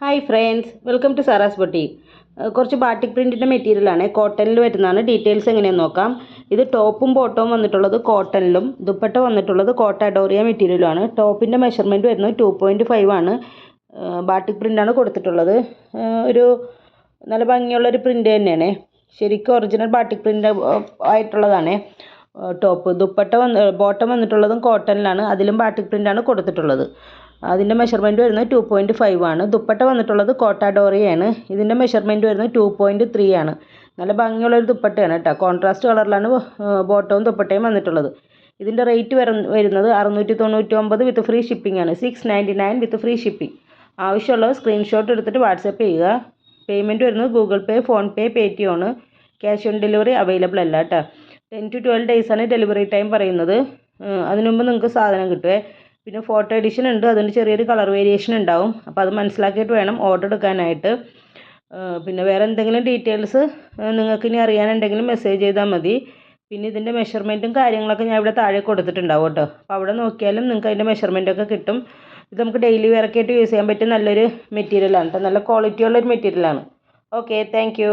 Hi friends, welcome to Sara's boutique. കുറച്ച് batik പ്രിൻറ്റിൻ്റെ മെറ്റീരിയലാണ്, കോട്ടണിൽ വരുന്നതാണ്. ഡീറ്റെയിൽസ് എങ്ങനെയാണെന്ന് നോക്കാം. ഇത് ടോപ്പും ബോട്ടവും വന്നിട്ടുള്ളത് കോട്ടണിലും ദുപ്പട്ട വന്നിട്ടുള്ളത് കോട്ട ഡോറിയ മെറ്റീരിയലുമാണ്. ടോപ്പിൻ്റെ മെഷർമെൻറ്റ് വരുന്നത് 2.5 ആണ്. ബാട്ടിക് പ്രിൻ്റാണ് കൊടുത്തിട്ടുള്ളത്. ഒരു നല്ല ഭംഗിയുള്ളൊരു പ്രിൻ്റ് തന്നെയാണ്. ശരിക്കും ഒറിജിനൽ ബാട്ടിക് പ്രിൻ്റ് ആയിട്ടുള്ളതാണ്. ടോപ്പ് ദുപ്പട്ട ബോട്ടം വന്നിട്ടുള്ളതും കോട്ടണിലാണ്, അതിലും ബാട്ടിക് പ്രിൻ്റാണ് കൊടുത്തിട്ടുള്ളത്. അതിൻ്റെ മെഷർമെൻറ്റ് വരുന്നത് 2.5 ആണ്. ദുപ്പട്ട വന്നിട്ടുള്ളത് കോട്ട ഡോറിയാണ്. ഇതിൻ്റെ മെഷർമെൻറ്റ് വരുന്നത് 2.3 ആണ്. നല്ല ഭംഗിയുള്ളൊരു ദുപ്പട്ടയാണ് കേട്ടോ. കോൺട്രാസ്റ്റ് കളറിലാണ് ബോട്ടവും ദുപ്പട്ടയും വന്നിട്ടുള്ളത്. ഇതിൻ്റെ റേറ്റ് വരുന്നത് 699 വിത്ത് ഫ്രീ ഷിപ്പിംഗ് ആണ്. 699 വിത്ത് ഫ്രീ ഷിപ്പിംഗ്. ആവശ്യമുള്ളത് സ്ക്രീൻഷോട്ട് എടുത്തിട്ട് വാട്സപ്പ് ചെയ്യുക. പേയ്മെൻറ്റ് വരുന്നത് ഗൂഗിൾ പേ, ഫോൺ പേ, പേടിഎം ആണ്. ക്യാഷ് ഓൺ ഡെലിവറി അവൈലബിൾ അല്ല കേട്ടോ. 10 to 12 days ആണ് ഡെലിവറി ടൈം പറയുന്നത്. അതിനു മുമ്പ് നിങ്ങൾക്ക് സാധനം കിട്ടുമേ. പിന്നെ ഫോട്ടോ എഡിഷൻ ഉണ്ട്, അതുകൊണ്ട് ചെറിയൊരു കളർ വേരിയേഷൻ ഉണ്ടാവും. അപ്പോൾ അത് മനസ്സിലാക്കിയിട്ട് വേണം ഓർഡർ എടുക്കാനായിട്ട്. പിന്നെ വേറെ എന്തെങ്കിലും ഡീറ്റെയിൽസ് നിങ്ങൾക്ക് ഇനി അറിയാനുണ്ടെങ്കിലും മെസ്സേജ് ചെയ്താൽ മതി. പിന്നെ ഇതിൻ്റെ മെഷർമെൻറ്റും കാര്യങ്ങളൊക്കെ ഞാൻ ഇവിടെ താഴെ കൊടുത്തിട്ടുണ്ടാവും കേട്ടോ. അപ്പോൾ അവിടെ നോക്കിയാലും നിങ്ങൾക്ക് അതിൻ്റെ മെഷർമെൻറ്റൊക്കെ കിട്ടും. ഇത് നമുക്ക് ഡെയിലി വെയറൊക്കെ ആയിട്ട് യൂസ് ചെയ്യാൻ പറ്റിയ നല്ലൊരു മെറ്റീരിയലാണ് കേട്ടോ. നല്ല ക്വാളിറ്റി ഉള്ളൊരു മെറ്റീരിയലാണ്. Okay, thank you.